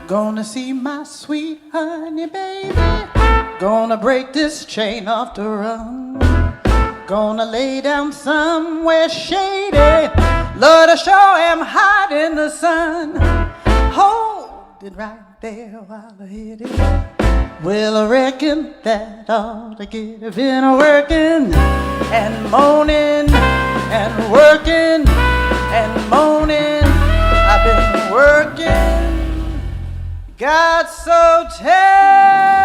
Gonna see my sweet honey baby. Gonna break this chain off the run. Gonna lay down somewhere shady. Lord, I sure am hot in the sun. Hold it right there while I hit it. Well, I reckon that ought to get it. Been working and moaning and working and moaning. I've been working, got so tired.